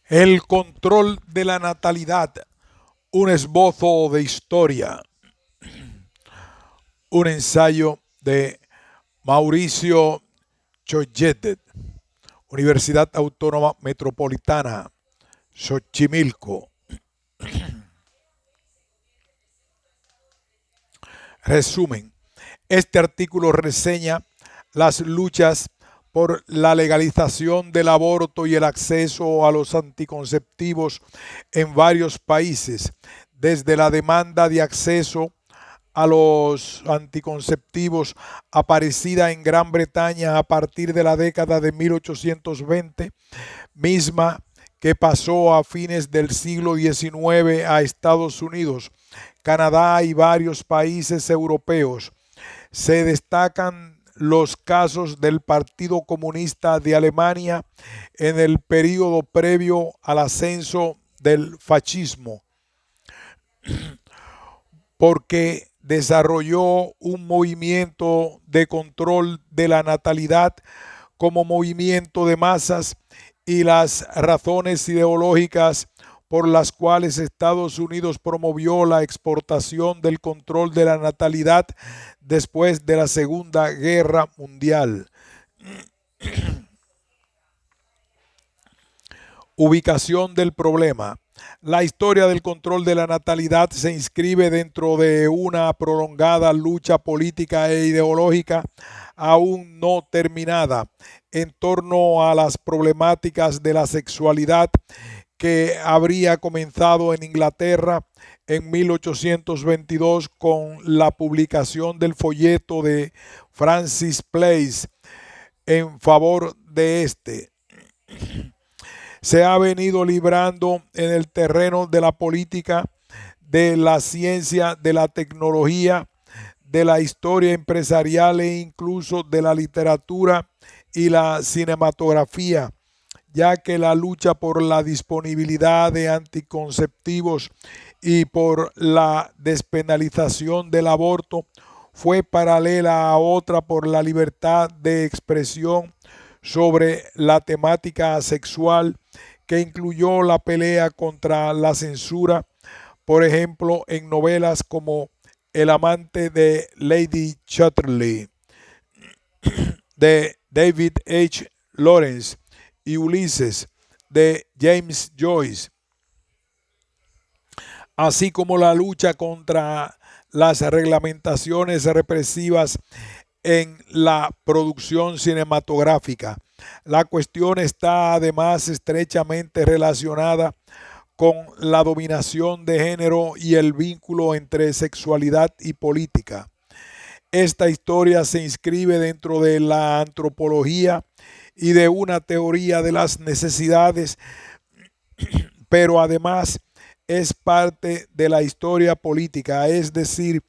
El control de la natalidad, un esbozo de historia, un ensayo de Mauricio Choyetet, Universidad Autónoma Metropolitana, Xochimilco. Resumen, este artículo reseña las luchas por la legalización del aborto y el acceso a los anticonceptivos en varios países, desde la demanda de acceso a los anticonceptivos aparecida en Gran Bretaña a partir de la década de 1820, misma que pasó a fines del siglo XIX a Estados Unidos, Canadá y varios países europeos. Se destacan los casos del Partido Comunista de Alemania en el periodo previo al ascenso del fascismo, porque desarrolló un movimiento de control de la natalidad como movimiento de masas y las razones ideológicas por las cuales Estados Unidos promovió la exportación del control de la natalidad después de la Segunda Guerra Mundial. Ubicación del problema. La historia del control de la natalidad se inscribe dentro de una prolongada lucha política e ideológica aún no terminada en torno a las problemáticas de la sexualidad que habría comenzado en Inglaterra en 1822 con la publicación del folleto de Francis Place en favor de este. Se ha venido librando en el terreno de la política, de la ciencia, de la tecnología, de la historia empresarial e incluso de la literatura y la cinematografía, ya que la lucha por la disponibilidad de anticonceptivos y por la despenalización del aborto fue paralela a otra por la libertad de expresión sobre la temática sexual, que incluyó la pelea contra la censura, por ejemplo, en novelas como El amante de Lady Chatterley, de David H. Lawrence, y Ulises, de James Joyce, así como la lucha contra las reglamentaciones represivas en la producción cinematográfica. La cuestión está además estrechamente relacionada con la dominación de género y el vínculo entre sexualidad y política. Esta historia se inscribe dentro de la antropología y de una teoría de las necesidades, pero además es parte de la historia política, es decir,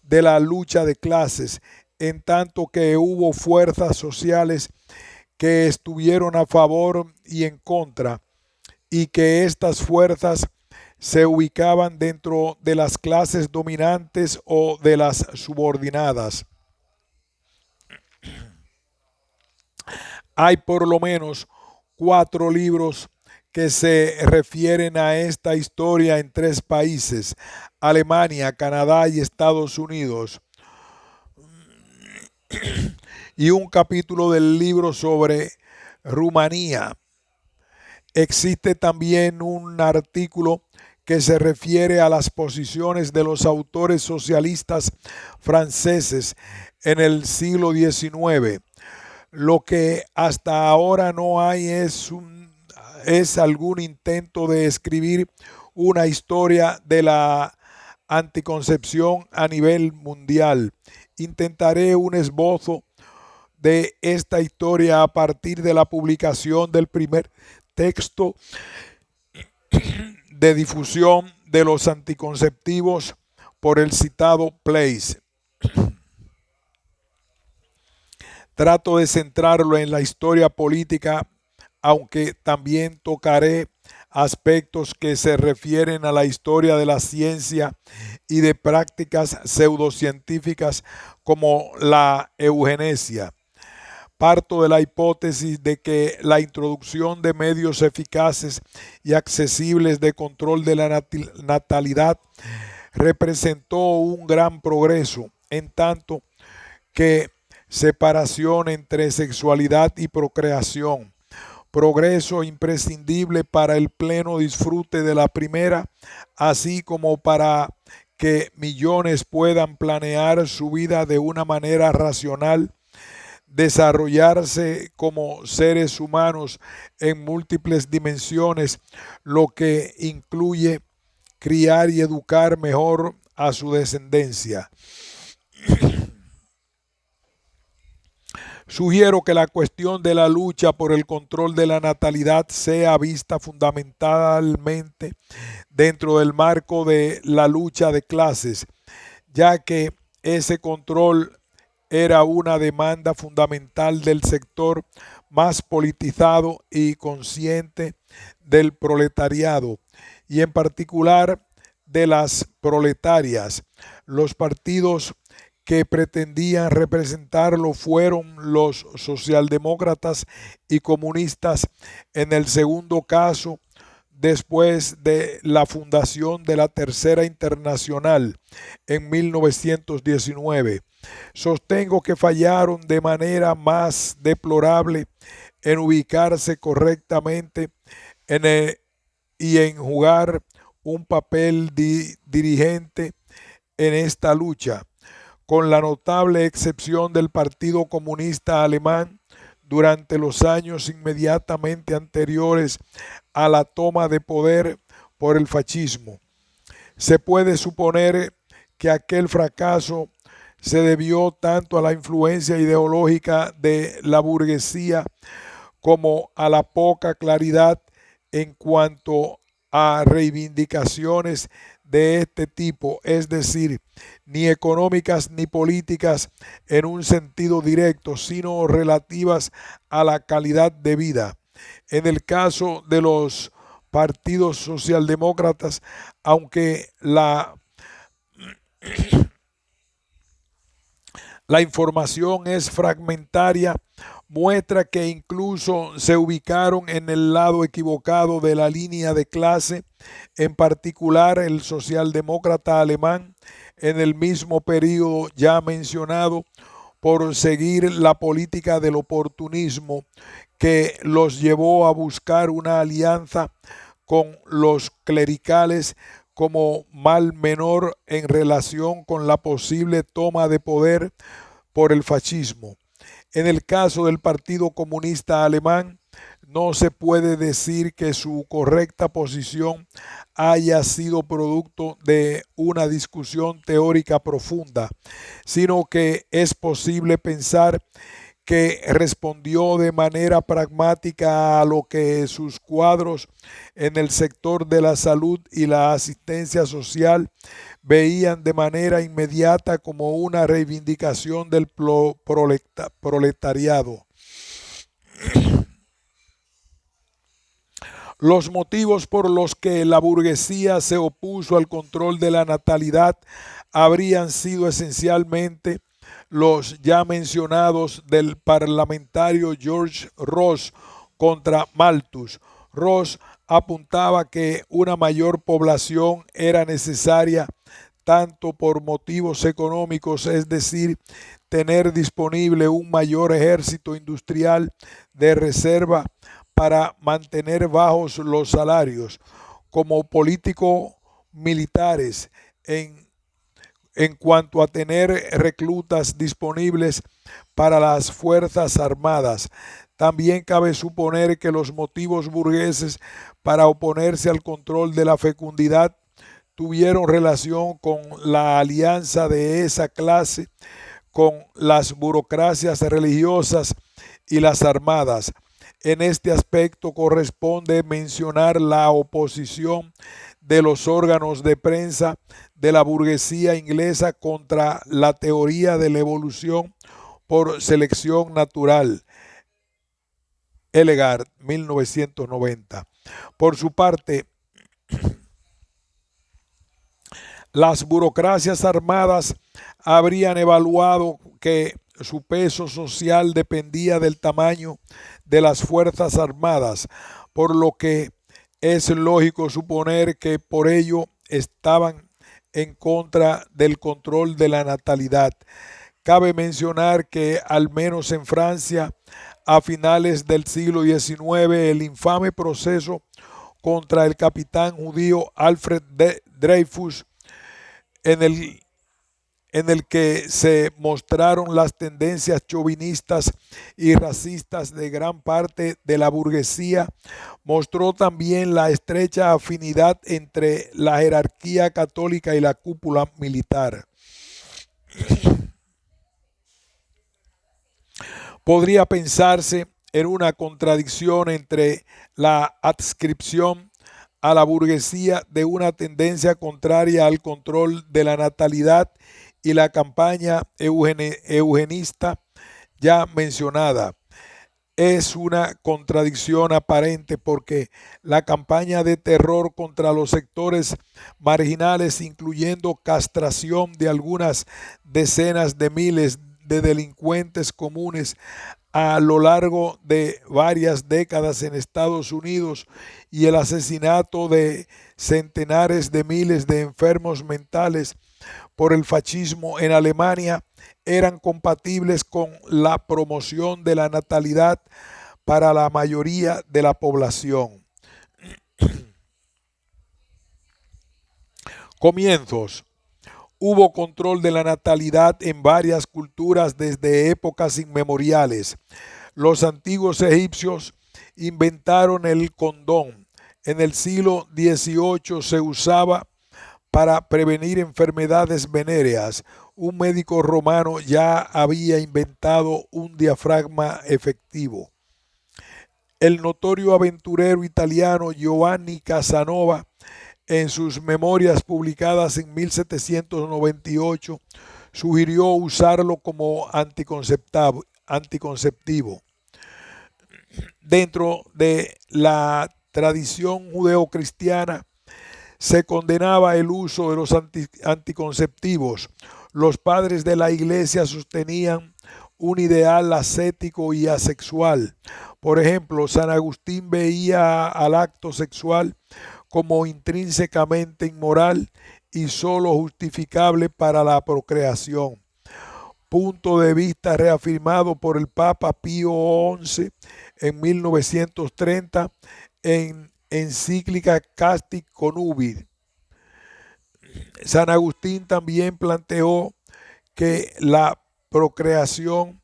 de la lucha de clases, en tanto que hubo fuerzas sociales que estuvieron a favor y en contra, y que estas fuerzas se ubicaban dentro de las clases dominantes o de las subordinadas. Hay por lo menos 4 libros que se refieren a esta historia en 3 países: Alemania, Canadá y Estados Unidos, y un capítulo del libro sobre Rumanía. Existe también un artículo que se refiere a las posiciones de los autores socialistas franceses en el siglo XIX. Lo que hasta ahora no hay es algún intento de escribir una historia de la anticoncepción a nivel mundial. Intentaré un esbozo de esta historia a partir de la publicación del primer texto de difusión de los anticonceptivos por el citado Place. Trato de centrarlo en la historia política, aunque también tocaré aspectos que se refieren a la historia de la ciencia y de prácticas pseudocientíficas como la eugenesia. Parto de la hipótesis de que la introducción de medios eficaces y accesibles de control de la natalidad representó un gran progreso, en tanto que separación entre sexualidad y procreación, progreso imprescindible para el pleno disfrute de la primera, así como para que millones puedan planear su vida de una manera racional, desarrollarse como seres humanos en múltiples dimensiones, lo que incluye criar y educar mejor a su descendencia. Sugiero que la cuestión de la lucha por el control de la natalidad sea vista fundamentalmente dentro del marco de la lucha de clases, ya que ese control era una demanda fundamental del sector más politizado y consciente del proletariado, y en particular de las proletarias. Los partidos que pretendían representarlo fueron los socialdemócratas y comunistas en el segundo caso, después de la fundación de la Tercera Internacional en 1919. Sostengo que fallaron de manera más deplorable en ubicarse correctamente y en jugar un papel dirigente en esta lucha, con la notable excepción del Partido Comunista Alemán. Durante los años inmediatamente anteriores a la toma de poder por el fascismo, se puede suponer que aquel fracaso se debió tanto a la influencia ideológica de la burguesía como a la poca claridad en cuanto a reivindicaciones de este tipo, es decir, ni económicas ni políticas en un sentido directo, sino relativas a la calidad de vida. En el caso de los partidos socialdemócratas, aunque la información es fragmentaria, muestra que incluso se ubicaron en el lado equivocado de la línea de clase, en particular el socialdemócrata alemán, en el mismo periodo ya mencionado, por seguir la política del oportunismo que los llevó a buscar una alianza con los clericales como mal menor en relación con la posible toma de poder por el fascismo. En el caso del Partido Comunista Alemán, no se puede decir que su correcta posición haya sido producto de una discusión teórica profunda, sino que es posible pensar que respondió de manera pragmática a lo que sus cuadros en el sector de la salud y la asistencia social veían de manera inmediata como una reivindicación del proletariado. Los motivos por los que la burguesía se opuso al control de la natalidad habrían sido esencialmente los ya mencionados del parlamentario George Ross contra Malthus. Ross apuntaba que una mayor población era necesaria tanto por motivos económicos, es decir, tener disponible un mayor ejército industrial de reserva para mantener bajos los salarios, como políticos militares en cuanto a tener reclutas disponibles para las Fuerzas Armadas. También cabe suponer que los motivos burgueses para oponerse al control de la fecundidad tuvieron relación con la alianza de esa clase con las burocracias religiosas y las armadas. En este aspecto corresponde mencionar la oposición de los órganos de prensa de la burguesía inglesa contra la teoría de la evolución por selección natural. Elegard, 1990. Por su parte, las burocracias armadas habrían evaluado que su peso social dependía del tamaño de las Fuerzas Armadas, por lo que es lógico suponer que por ello estaban en contra del control de la natalidad. Cabe mencionar que, al menos en Francia, a finales del siglo XIX, el infame proceso contra el capitán judío Alfred Dreyfus, en el que se mostraron las tendencias chauvinistas y racistas de gran parte de la burguesía, mostró también la estrecha afinidad entre la jerarquía católica y la cúpula militar. Podría pensarse en una contradicción entre la adscripción a la burguesía de una tendencia contraria al control de la natalidad y la campaña eugenista ya mencionada. Es una contradicción aparente porque la campaña de terror contra los sectores marginales, incluyendo castración de algunas decenas de miles de delincuentes comunes a lo largo de varias décadas en Estados Unidos, y el asesinato de centenares de miles de enfermos mentales por el fascismo en Alemania, eran compatibles con la promoción de la natalidad para la mayoría de la población. Comienzos. Hubo control de la natalidad en varias culturas desde épocas inmemoriales. Los antiguos egipcios inventaron el condón. En el siglo XVIII se usaba para prevenir enfermedades venéreas. Un médico romano ya había inventado un diafragma efectivo. El notorio aventurero italiano Giovanni Casanova, en sus memorias publicadas en 1798, sugirió usarlo como anticonceptivo. Dentro de la tradición judeocristiana se condenaba el uso de los anticonceptivos. Los padres de la iglesia sostenían un ideal ascético y asexual. Por ejemplo, San Agustín veía al acto sexual como intrínsecamente inmoral y solo justificable para la procreación, punto de vista reafirmado por el Papa Pío XI en 1930 en encíclica Casti Connubii. San Agustín también planteó que la procreación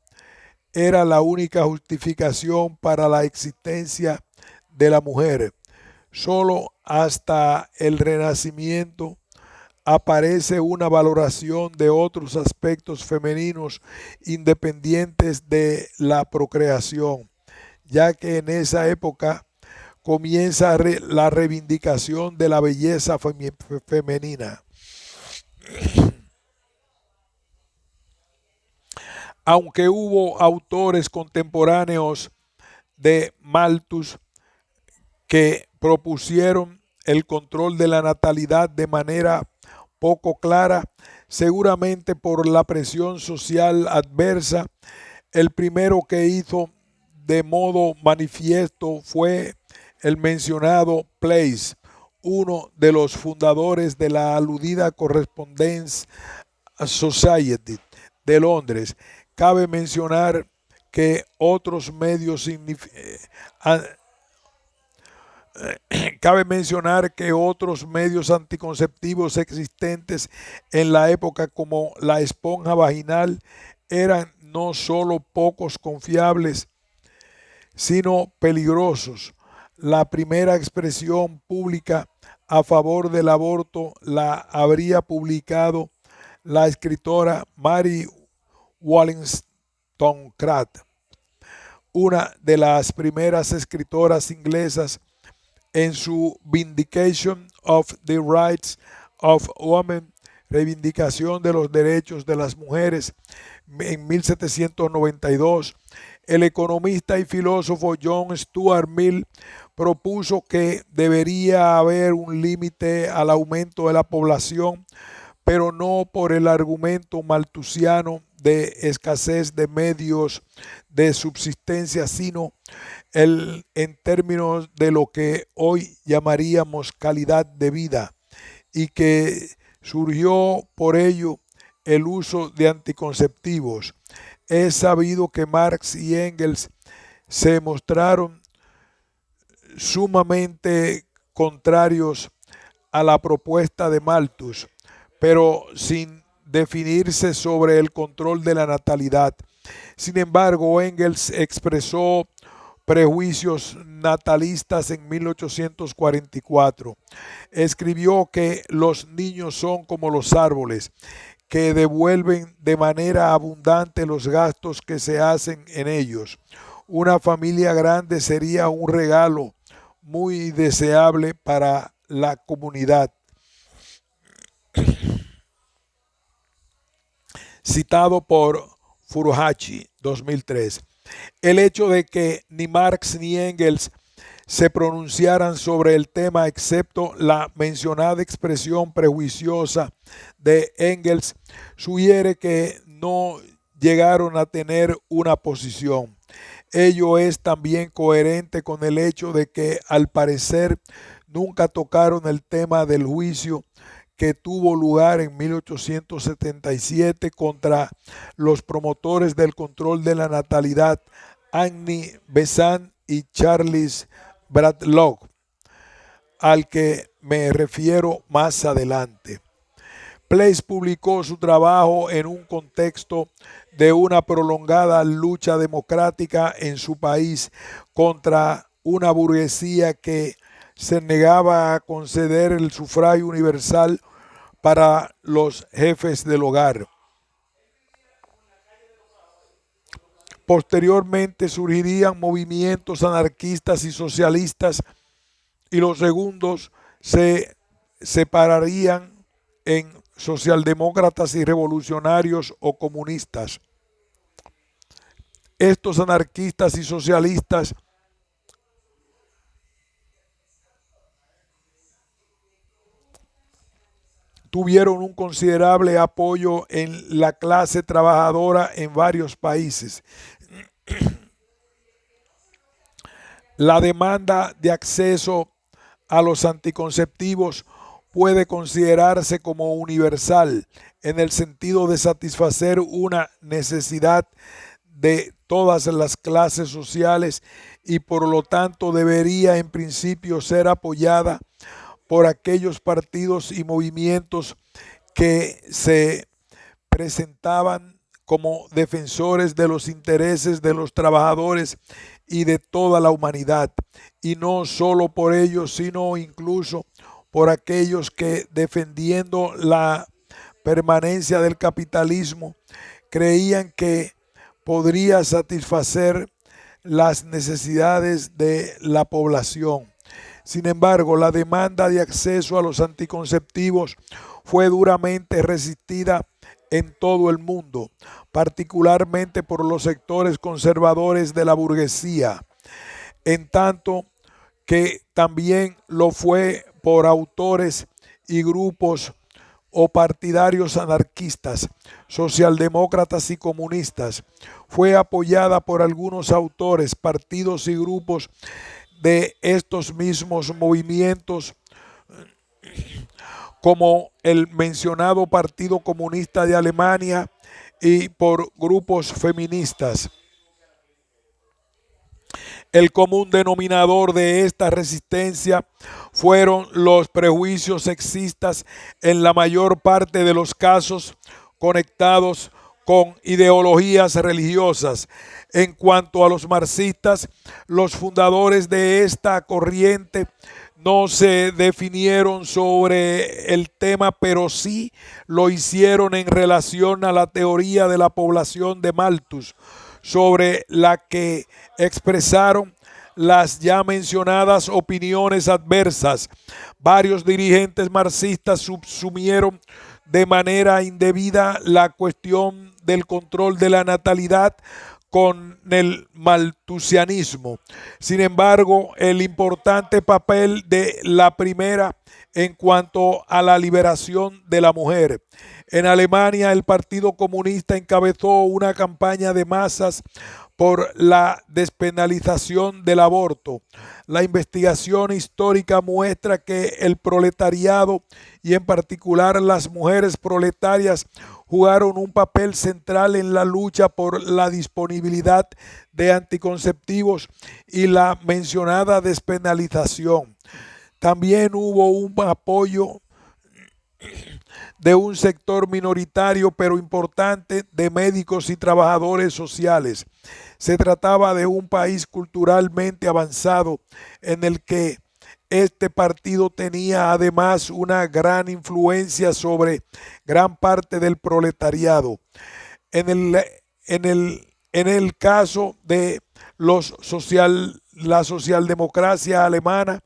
era la única justificación para la existencia de la mujer. Solo hasta el Renacimiento aparece una valoración de otros aspectos femeninos independientes de la procreación, ya que en esa época comienza la reivindicación de la belleza femenina. Aunque hubo autores contemporáneos de Malthus que propusieron el control de la natalidad de manera poco clara, seguramente por la presión social adversa, el primero que hizo de modo manifiesto fue el mencionado Place, uno de los fundadores de la aludida Correspondence Society de Londres. Cabe mencionar que otros medios anticonceptivos existentes en la época, como la esponja vaginal, eran no solo pocos confiables, sino peligrosos. La primera expresión pública a favor del aborto la habría publicado la escritora Mary Wollstonecraft, una de las primeras escritoras inglesas, en su Vindication of the Rights of Women, reivindicación de los derechos de las mujeres, en 1792. El economista y filósofo John Stuart Mill propuso que debería haber un límite al aumento de la población, pero no por el argumento malthusiano de escasez de medios de subsistencia, sino en términos de lo que hoy llamaríamos calidad de vida, y que surgió por ello el uso de anticonceptivos. Es sabido que Marx y Engels se mostraron sumamente contrarios a la propuesta de Malthus, pero sin definirse sobre el control de la natalidad. Sin embargo, Engels expresó prejuicios natalistas en 1844. Escribió que los niños son como los árboles, que devuelven de manera abundante los gastos que se hacen en ellos. Una familia grande sería un regalo muy deseable para la comunidad. Citado por Furuhashi, 2003. El hecho de que ni Marx ni Engels se pronunciaran sobre el tema, excepto la mencionada expresión prejuiciosa de Engels, sugiere que no llegaron a tener una posición. Ello es también coherente con el hecho de que, al parecer, nunca tocaron el tema del juicio que tuvo lugar en 1877 contra los promotores del control de la natalidad, Annie Besant y Charles Bradlaugh, al que me refiero más adelante. Place publicó su trabajo en un contexto de una prolongada lucha democrática en su país contra una burguesía que se negaba a conceder el sufragio universal para los jefes del hogar. Posteriormente surgirían movimientos anarquistas y socialistas, y los segundos se separarían en socialdemócratas y revolucionarios o comunistas. Estos anarquistas y socialistas tuvieron un considerable apoyo en la clase trabajadora en varios países. La demanda de acceso a los anticonceptivos puede considerarse como universal, en el sentido de satisfacer una necesidad de todas las clases sociales, y por lo tanto debería en principio ser apoyada por aquellos partidos y movimientos que se presentaban como defensores de los intereses de los trabajadores y de toda la humanidad, y no solo por ellos, sino incluso por aquellos que, defendiendo la permanencia del capitalismo, creían que podría satisfacer las necesidades de la población. Sin embargo, la demanda de acceso a los anticonceptivos fue duramente resistida en todo el mundo, particularmente por los sectores conservadores de la burguesía, en tanto que también lo fue por autores y grupos o partidarios anarquistas, socialdemócratas y comunistas. Fue apoyada por algunos autores, partidos y grupos de estos mismos movimientos, como el mencionado Partido Comunista de Alemania, y por grupos feministas. El común denominador de esta resistencia fueron los prejuicios sexistas, en la mayor parte de los casos conectados con ideologías religiosas. En cuanto a los marxistas, los fundadores de esta corriente no se definieron sobre el tema, pero sí lo hicieron en relación a la teoría de la población de Malthus, sobre la que expresaron las ya mencionadas opiniones adversas. Varios dirigentes marxistas subsumieron de manera indebida la cuestión del control de la natalidad con el maltusianismo. Sin embargo, el importante papel de la primera en cuanto a la liberación de la mujer. En Alemania, el Partido Comunista encabezó una campaña de masas por la despenalización del aborto. La investigación histórica muestra que el proletariado y en particular las mujeres proletarias jugaron un papel central en la lucha por la disponibilidad de anticonceptivos y la mencionada despenalización. También hubo un apoyo de un sector minoritario pero importante de médicos y trabajadores sociales. Se trataba de un país culturalmente avanzado en el que este partido tenía además una gran influencia sobre gran parte del proletariado. En el caso de la socialdemocracia alemana,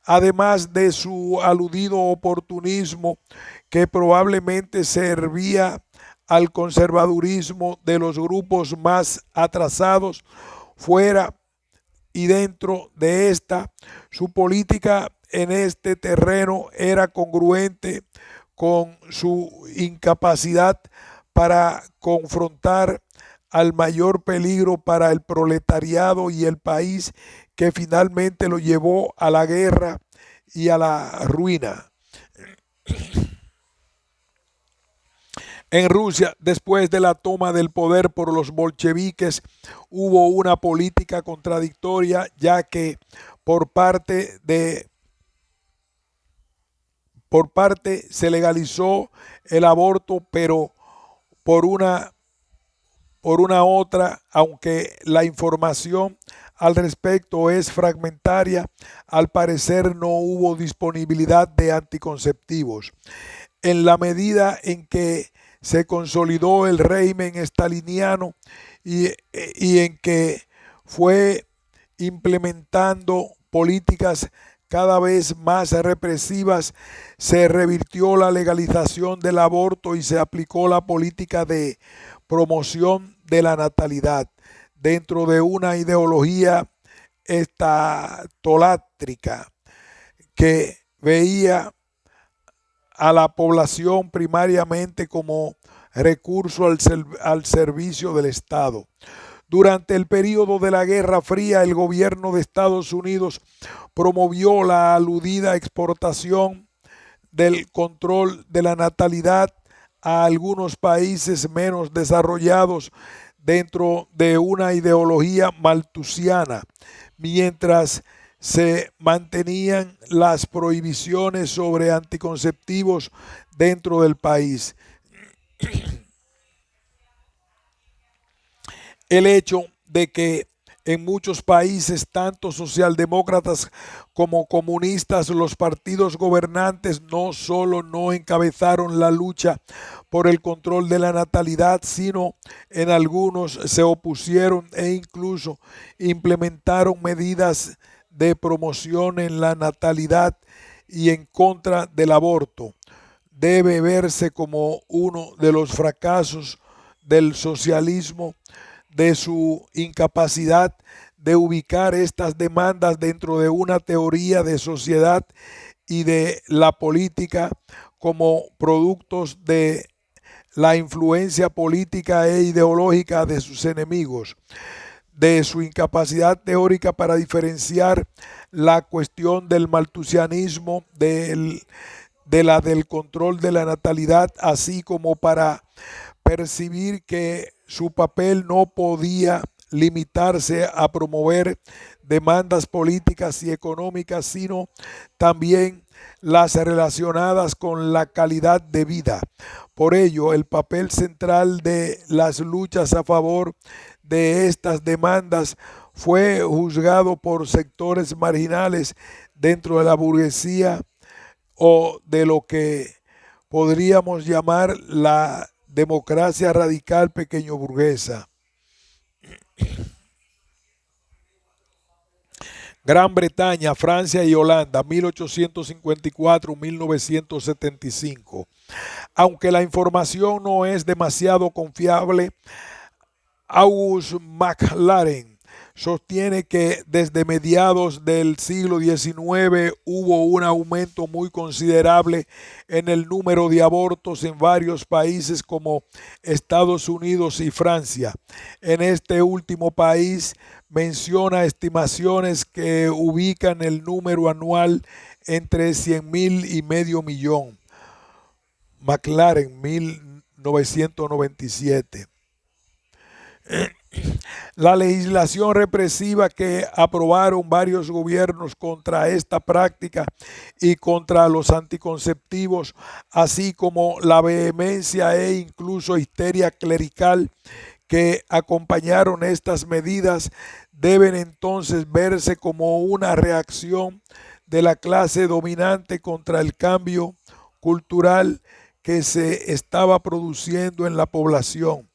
además de su aludido oportunismo que probablemente servía al conservadurismo de los grupos más atrasados, fuera y dentro de esta, su política en este terreno era congruente con su incapacidad para confrontar al mayor peligro para el proletariado y el país que finalmente lo llevó a la guerra y a la ruina. En Rusia, después de la toma del poder por los bolcheviques, hubo una política contradictoria, ya que por parte se legalizó el aborto, pero por una otra, aunque la información al respecto es fragmentaria, al parecer no hubo disponibilidad de anticonceptivos. En la medida en que se consolidó el régimen staliniano y en que fue implementando políticas cada vez más represivas, se revirtió la legalización del aborto y se aplicó la política de promoción de la natalidad dentro de una ideología estatolátrica que veía a la población primariamente como recurso al servicio del Estado. Durante el periodo de la Guerra Fría, el gobierno de Estados Unidos promovió la aludida exportación del control de la natalidad a algunos países menos desarrollados dentro de una ideología maltusiana, mientras se mantenían las prohibiciones sobre anticonceptivos dentro del país. El hecho de que en muchos países, tanto socialdemócratas como comunistas, los partidos gobernantes no solo no encabezaron la lucha por el control de la natalidad, sino en algunos se opusieron e incluso implementaron medidas de promoción en la natalidad y en contra del aborto. Debe verse como uno de los fracasos del socialismo, de su incapacidad de ubicar estas demandas dentro de una teoría de sociedad y de la política como productos de la influencia política e ideológica de sus enemigos, de su incapacidad teórica para diferenciar la cuestión del maltusianismo del control de la natalidad, así como para percibir que su papel no podía limitarse a promover demandas políticas y económicas, sino también las relacionadas con la calidad de vida. Por ello, el papel central de las luchas a favor de estas demandas fue juzgado por sectores marginales dentro de la burguesía o de lo que podríamos llamar la democracia radical pequeño burguesa. Gran Bretaña, Francia y Holanda, 1854-1975. Aunque la información no es demasiado confiable, August MacLaren sostiene que desde mediados del siglo XIX hubo un aumento muy considerable en el número de abortos en varios países como Estados Unidos y Francia. En este último país menciona estimaciones que ubican el número anual entre 100,000 y medio millón. MacLaren, 1997. La legislación represiva que aprobaron varios gobiernos contra esta práctica y contra los anticonceptivos, así como la vehemencia e incluso histeria clerical que acompañaron estas medidas, deben entonces verse como una reacción de la clase dominante contra el cambio cultural que se estaba produciendo en la población.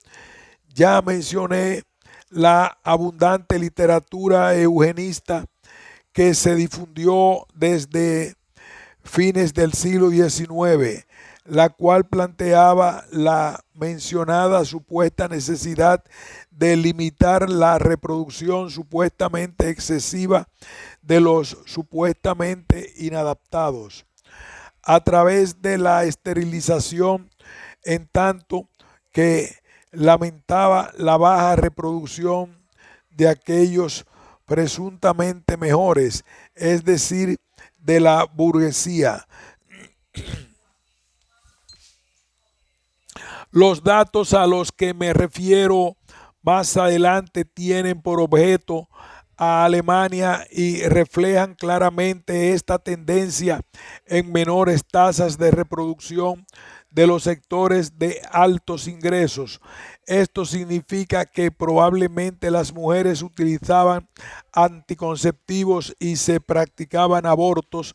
Ya mencioné la abundante literatura eugenista que se difundió desde fines del siglo XIX, la cual planteaba la mencionada supuesta necesidad de limitar la reproducción supuestamente excesiva de los supuestamente inadaptados a través de la esterilización, en tanto que lamentaba la baja reproducción de aquellos presuntamente mejores, es decir, de la burguesía. Los datos a los que me refiero más adelante tienen por objeto a Alemania y reflejan claramente esta tendencia en menores tasas de reproducción de los sectores de altos ingresos. Esto significa que probablemente las mujeres utilizaban anticonceptivos y se practicaban abortos,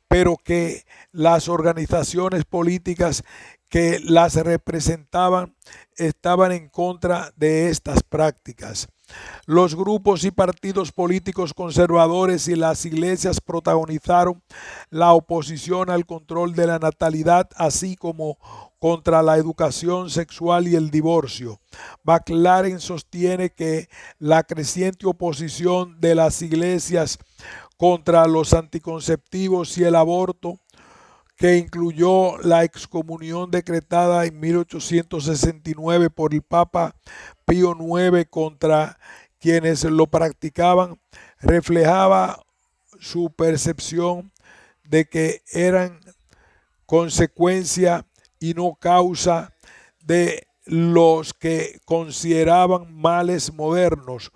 pero que las organizaciones políticas que las representaban estaban en contra de estas prácticas. Los grupos y partidos políticos conservadores y las iglesias protagonizaron la oposición al control de la natalidad, así como contra la educación sexual y el divorcio. MacLaren sostiene que la creciente oposición de las iglesias contra los anticonceptivos y el aborto, que incluyó la excomunión decretada en 1869 por el Papa Pío IX contra quienes lo practicaban, reflejaba su percepción de que eran consecuencia y no causa de los que consideraban males modernos,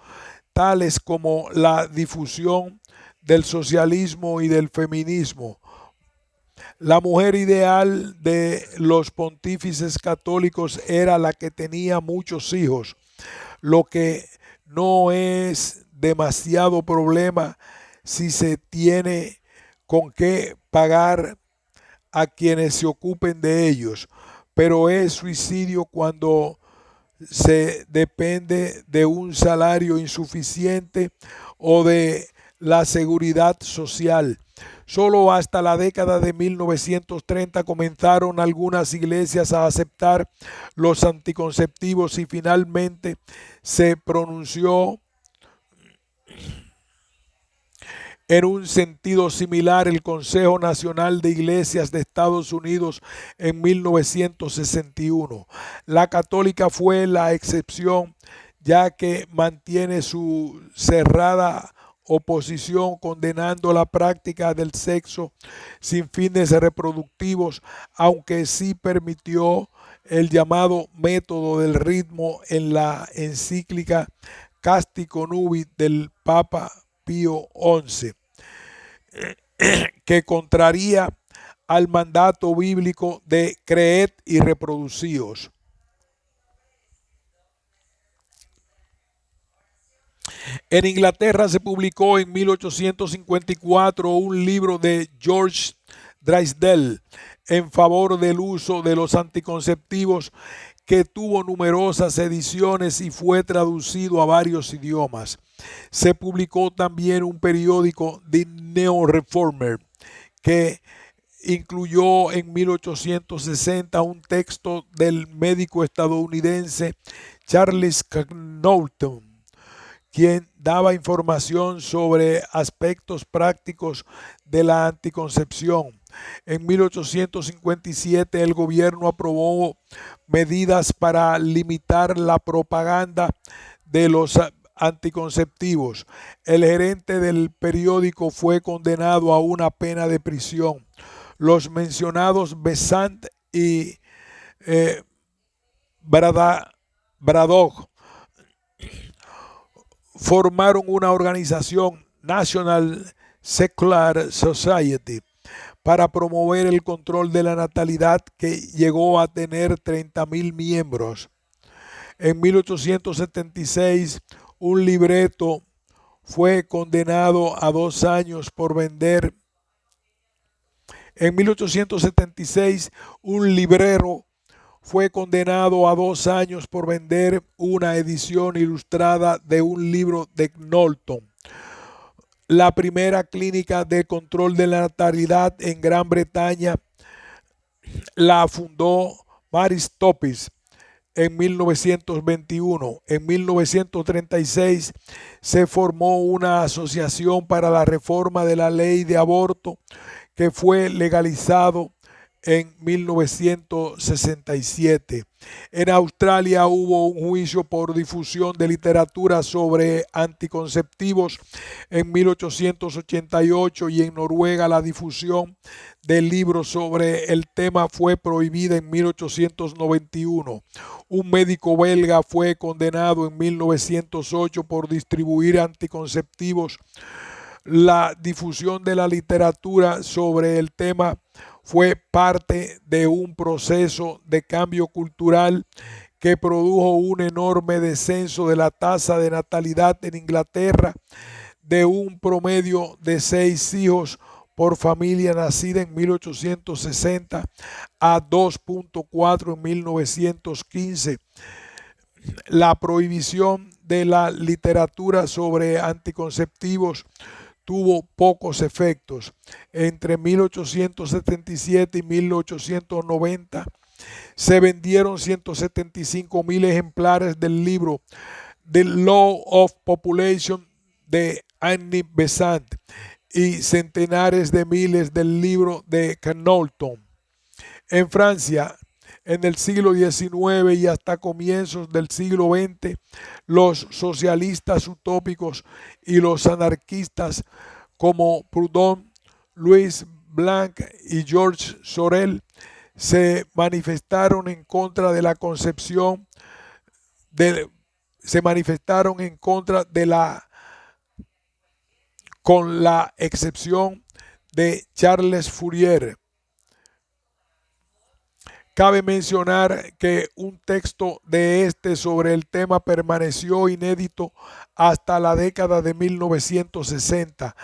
tales como la difusión del socialismo y del feminismo. La mujer ideal de los pontífices católicos era la que tenía muchos hijos, lo que no es demasiado problema si se tiene con qué pagar a quienes se ocupen de ellos, pero es suicidio cuando se depende de un salario insuficiente o de la seguridad social. Solo hasta la década de 1930 comenzaron algunas iglesias a aceptar los anticonceptivos y finalmente se pronunció en un sentido similar el Consejo Nacional de Iglesias de Estados Unidos en 1961. La católica fue la excepción, ya que mantiene su cerrada oposición condenando la práctica del sexo sin fines reproductivos, aunque sí permitió el llamado método del ritmo en la encíclica Casti Connubii del Papa Pío XI, que contraría al mandato bíblico de creed y reproducíos. En Inglaterra se publicó en 1854 un libro de George Drysdale en favor del uso de los anticonceptivos, que tuvo numerosas ediciones y fue traducido a varios idiomas. Se publicó también un periódico, The Neo Reformer, que incluyó en 1860 un texto del médico estadounidense Charles Knowlton, quien daba información sobre aspectos prácticos de la anticoncepción. En 1857 el gobierno aprobó medidas para limitar la propaganda de los anticonceptivos. El gerente del periódico fue condenado a una pena de prisión. Los mencionados Besant y eh, Braddock formaron una organización, National Secular Society, para promover el control de la natalidad, que llegó a tener 30,000 miembros. En 1876, un libreto fue condenado a 2 años por vender. En 1876, un librero fue condenado a 2 años por vender una edición ilustrada de un libro de Knowlton. La primera clínica de control de la natalidad en Gran Bretaña la fundó Mary Stopes en 1921. En 1936 se formó una asociación para la reforma de la ley de aborto, que fue legalizado en 1967. En Australia hubo un juicio por difusión de literatura sobre anticonceptivos en 1888, y en Noruega la difusión de libros sobre el tema fue prohibida en 1891. Un médico belga fue condenado en 1908 por distribuir anticonceptivos. La difusión de la literatura sobre el tema fue parte de un proceso de cambio cultural que produjo un enorme descenso de la tasa de natalidad en Inglaterra, de un promedio de 6 hijos por familia nacida en 1860 a 2.4 en 1915. La prohibición de la literatura sobre anticonceptivos tuvo pocos efectos. Entre 1877 y 1890 se vendieron 175,000 ejemplares del libro The Law of Population de Annie Besant y centenares de miles del libro de Knowlton. En Francia, en el siglo XIX y hasta comienzos del siglo XX, los socialistas utópicos y los anarquistas como Proudhon, Louis Blanc y Georges Sorel se manifestaron en contra de la concepción se manifestaron en contra de con la excepción de Charles Fourier. Cabe mencionar que un texto de este sobre el tema permaneció inédito hasta la década de 1960,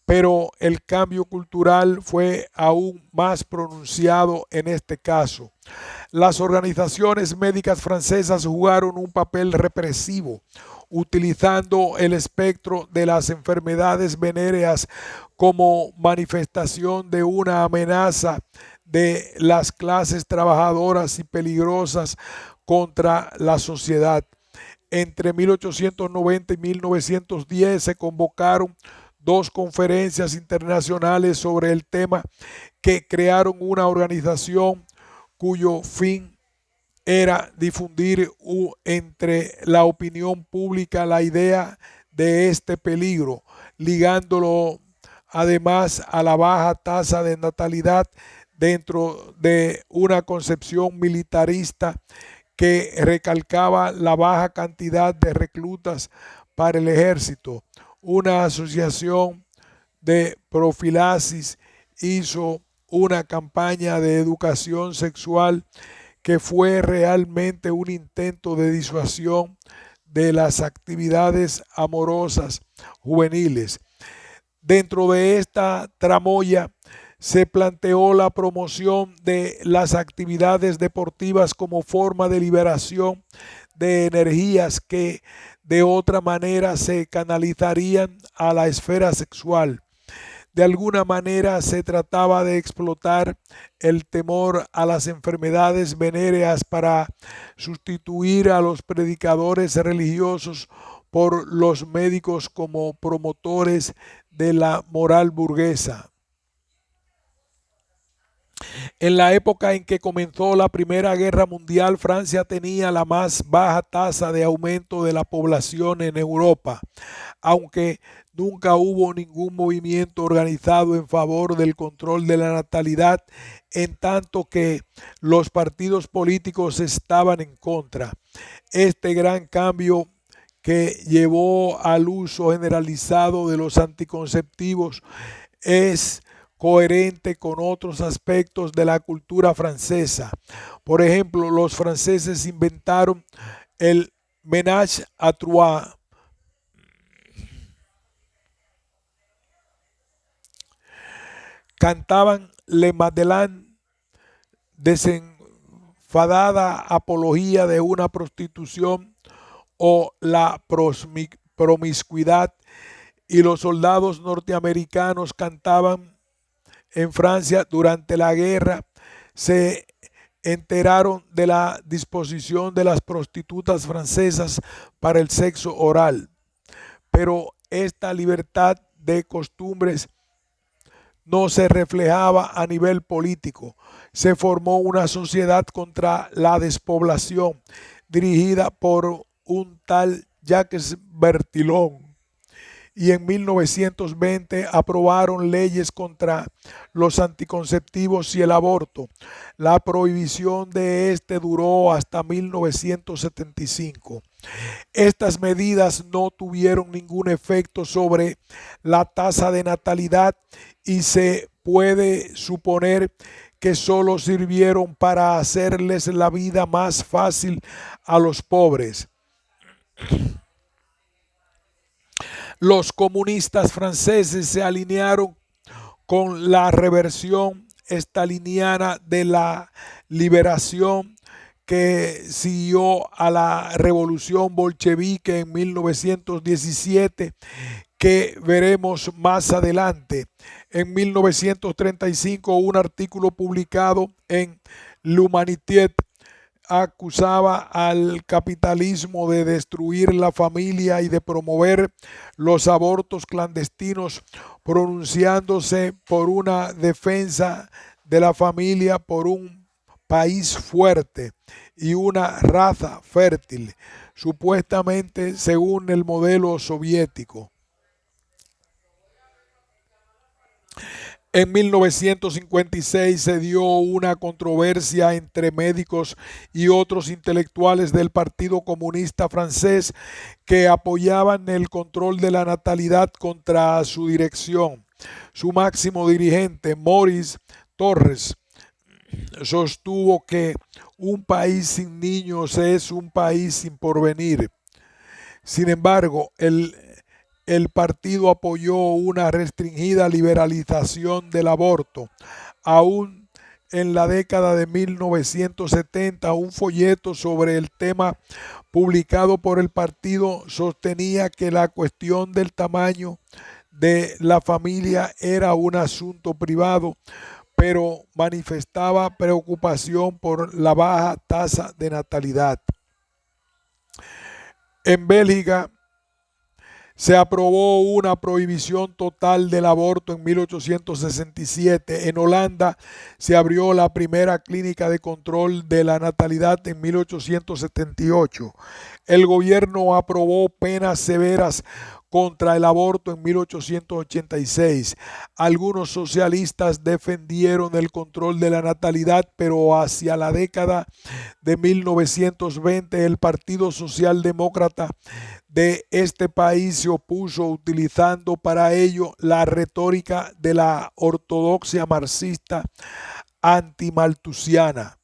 pero el cambio cultural fue aún más pronunciado en este caso. Las organizaciones médicas francesas jugaron un papel represivo, utilizando el espectro de las enfermedades venéreas como manifestación de una amenaza de las clases trabajadoras y peligrosas contra la sociedad. Entre 1890 y 1910 se convocaron 2 conferencias internacionales sobre el tema, que crearon una organización cuyo fin era difundir entre la opinión pública la idea de este peligro, ligándolo además a la baja tasa de natalidad dentro de una concepción militarista que recalcaba la baja cantidad de reclutas para el ejército. Una asociación de profilaxis hizo una campaña de educación sexual que fue realmente un intento de disuasión de las actividades amorosas juveniles. Dentro de esta tramoya se planteó la promoción de las actividades deportivas como forma de liberación de energías que de otra manera se canalizarían a la esfera sexual. De alguna manera se trataba de explotar el temor a las enfermedades venéreas para sustituir a los predicadores religiosos por los médicos como promotores de la moral burguesa. En la época en que comenzó la Primera Guerra Mundial, Francia tenía la más baja tasa de aumento de la población en Europa, aunque nunca hubo ningún movimiento organizado en favor del control de la natalidad, en tanto que los partidos políticos estaban en contra. Este gran cambio que llevó al uso generalizado de los anticonceptivos es coherente con otros aspectos de la cultura francesa. Por ejemplo, los franceses inventaron el ménage à trois, cantaban Le Madeleine, desenfadada apología de una prostitución o la promiscuidad, y los soldados norteamericanos cantaban en Francia durante la guerra. Se enteraron de la disposición de las prostitutas francesas para el sexo oral, pero esta libertad de costumbres no se reflejaba a nivel político. Se formó una sociedad contra la despoblación dirigida por un tal Jacques Bertillon, y en 1920 aprobaron leyes contra los anticonceptivos y el aborto. La prohibición de este duró hasta 1975. Estas medidas no tuvieron ningún efecto sobre la tasa de natalidad y se puede suponer que solo sirvieron para hacerles la vida más fácil a los pobres. Los comunistas franceses se alinearon con la reversión staliniana de la liberación que siguió a la revolución bolchevique en 1917, que veremos más adelante. En 1935, un artículo publicado en L'Humanité acusaba al capitalismo de destruir la familia y de promover los abortos clandestinos, pronunciándose por una defensa de la familia, por un país fuerte y una raza fértil, supuestamente según el modelo soviético. En 1956 se dio una controversia entre médicos y otros intelectuales del Partido Comunista Francés que apoyaban el control de la natalidad contra su dirección. Su máximo dirigente, Maurice Torres, sostuvo que un país sin niños es un país sin porvenir. Sin embargo, el partido apoyó una restringida liberalización del aborto. Aún en la década de 1970, un folleto sobre el tema publicado por el partido sostenía que la cuestión del tamaño de la familia era un asunto privado, pero manifestaba preocupación por la baja tasa de natalidad. En Bélgica se aprobó una prohibición total del aborto en 1867. En Holanda se abrió la primera clínica de control de la natalidad en 1878. El gobierno aprobó penas severas contra el aborto en 1886. Algunos socialistas defendieron el control de la natalidad, pero hacia la década de 1920 el Partido Socialdemócrata de este país se opuso, utilizando para ello la retórica de la ortodoxia marxista antimalthusiana.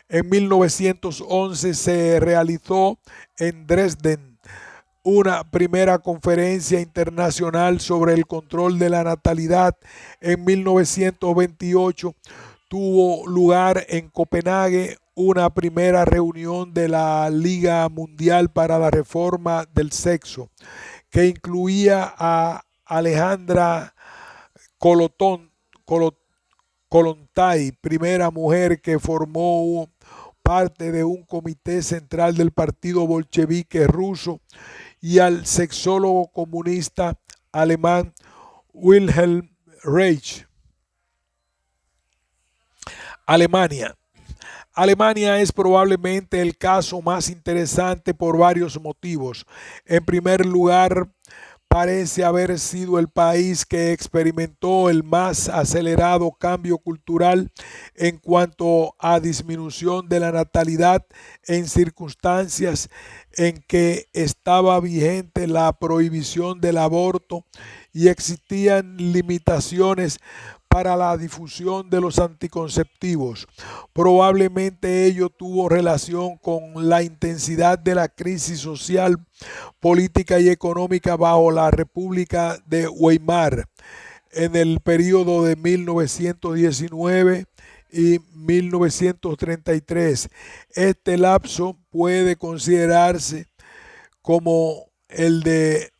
En 1911 se realizó en Dresden una primera conferencia internacional sobre el control de la natalidad. En 1928 tuvo lugar en Copenhague una primera reunión de la Liga Mundial para la Reforma del Sexo, que incluía a Alejandra Colotón, Kollontai, primera mujer que formó parte de un comité central del partido bolchevique ruso, y al sexólogo comunista alemán Wilhelm Reich. Alemania. Alemania es probablemente el caso más interesante por varios motivos. En primer lugar, parece haber sido el país que experimentó el más acelerado cambio cultural en cuanto a disminución de la natalidad en circunstancias en que estaba vigente la prohibición del aborto y existían limitaciones para la difusión de los anticonceptivos. Probablemente ello tuvo relación con la intensidad de la crisis social, política y económica bajo la República de Weimar en el periodo de 1919 y 1933. Este lapso puede considerarse como el de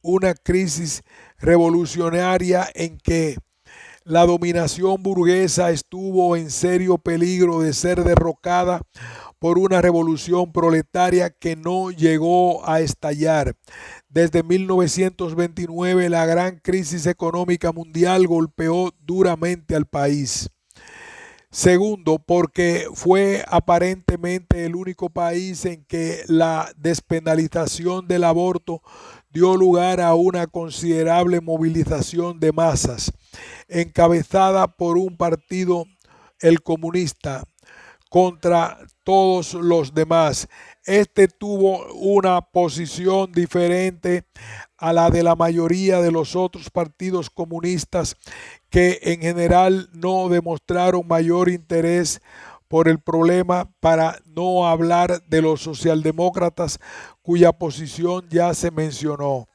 una crisis revolucionaria en que la dominación burguesa estuvo en serio peligro de ser derrocada por una revolución proletaria que no llegó a estallar. Desde 1929, la gran crisis económica mundial golpeó duramente al país. Segundo, porque fue aparentemente el único país en que la despenalización del aborto dio lugar a una considerable movilización de masas, encabezada por un partido, el comunista, contra todos los demás. Este tuvo una posición diferente a la de la mayoría de los otros partidos comunistas, que en general no demostraron mayor interés por el problema, para no hablar de los socialdemócratas, cuya posición ya se mencionó.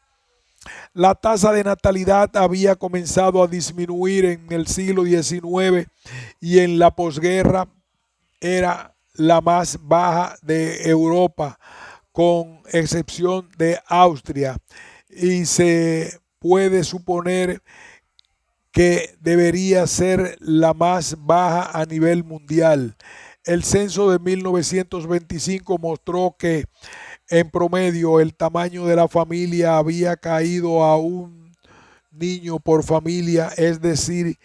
La tasa de natalidad había comenzado a disminuir en el siglo XIX y en la posguerra era la más baja de Europa, con excepción de Austria, y se puede suponer que debería ser la más baja a nivel mundial. El censo de 1925 mostró que en promedio el tamaño de la familia había caído a un niño por familia, es decir,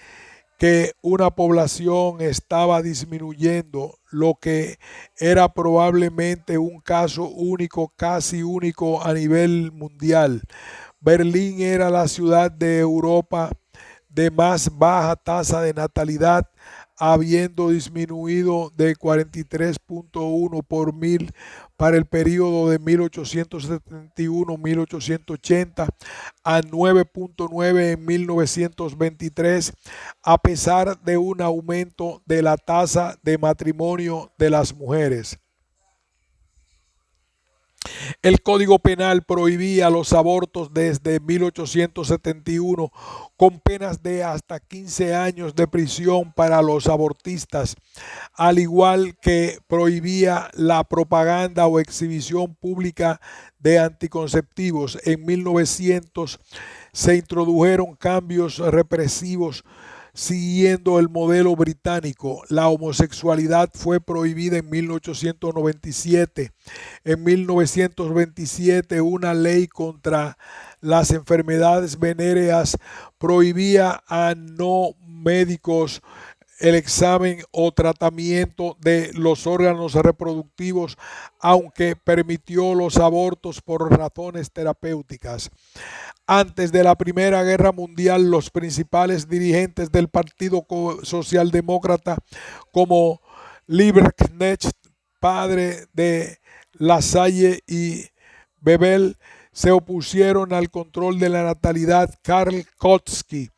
que una población estaba disminuyendo, lo que era probablemente un caso único, casi único a nivel mundial. Berlín era la ciudad de Europa de más baja tasa de natalidad, habiendo disminuido de 43.1 por mil para el periodo de 1871-1880 a 9.9 en 1923, a pesar de un aumento de la tasa de matrimonio de las mujeres. El Código Penal prohibía los abortos desde 1871, con penas de hasta 15 años de prisión para los abortistas, al igual que prohibía la propaganda o exhibición pública de anticonceptivos. En 1900 se introdujeron cambios represivos siguiendo el modelo británico. La homosexualidad fue prohibida en 1897. En 1927, una ley contra las enfermedades venéreas prohibía a no médicos el examen o tratamiento de los órganos reproductivos, aunque permitió los abortos por razones terapéuticas. Antes de la Primera Guerra Mundial, los principales dirigentes del Partido Socialdemócrata, como Liebknecht, padre de Lasalle, y Bebel, se opusieron al control de la natalidad. Karl Kautsky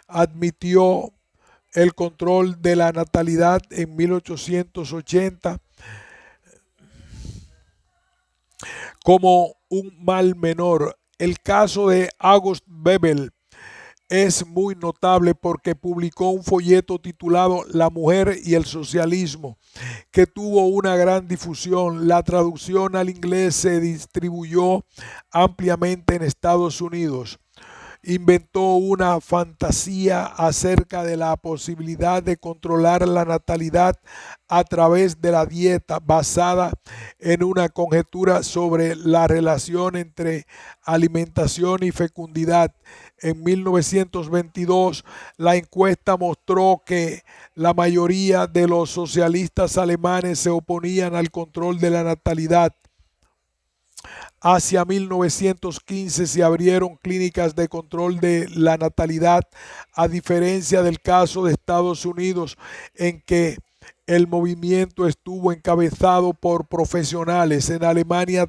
admitió el control de la natalidad en 1880 como un mal menor. El caso de August Bebel es muy notable porque publicó un folleto titulado La mujer y el socialismo, que tuvo una gran difusión. La traducción al inglés se distribuyó ampliamente en Estados Unidos inventó una fantasía acerca de la posibilidad de controlar la natalidad a través de la dieta, basada en una conjetura sobre la relación entre alimentación y fecundidad. En 1922, la encuesta mostró que la mayoría de los socialistas alemanes se oponían al control de la natalidad. Hacia 1915 se abrieron clínicas de control de la natalidad, a diferencia del caso de Estados Unidos, en que el movimiento estuvo encabezado por profesionales. En Alemania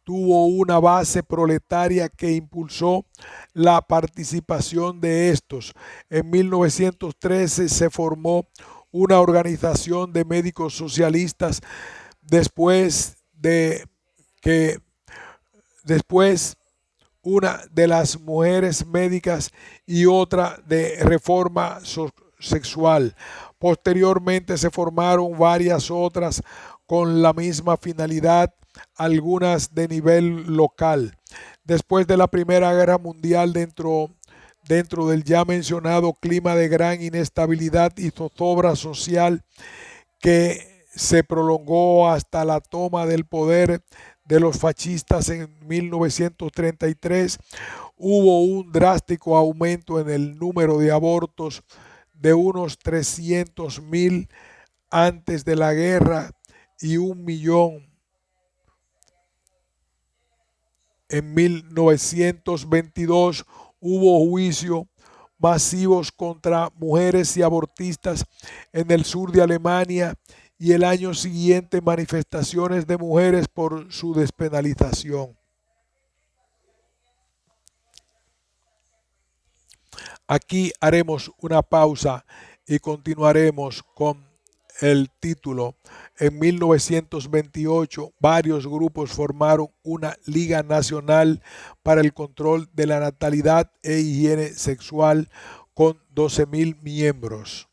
tuvo una base proletaria que impulsó la participación de estos. En 1913 se formó una organización de médicos socialistas después de que una de las mujeres médicas y otra de reforma sexual. Posteriormente se formaron varias otras con la misma finalidad, algunas de nivel local. Después de la Primera Guerra Mundial, dentro del ya mencionado clima de gran inestabilidad y zozobra social que se prolongó hasta la toma del poder de los fascistas en 1933, hubo un drástico aumento en el número de abortos, de unos 300.000 antes de la guerra y 1.000.000 en 1922. Hubo juicios masivos contra mujeres y abortistas en el sur de Alemania, y el año siguiente manifestaciones de mujeres por su despenalización. Aquí haremos una pausa y continuaremos con el título. En 1928, varios grupos formaron una Liga Nacional para el Control de la Natalidad e Higiene Sexual con 12.000 miembros.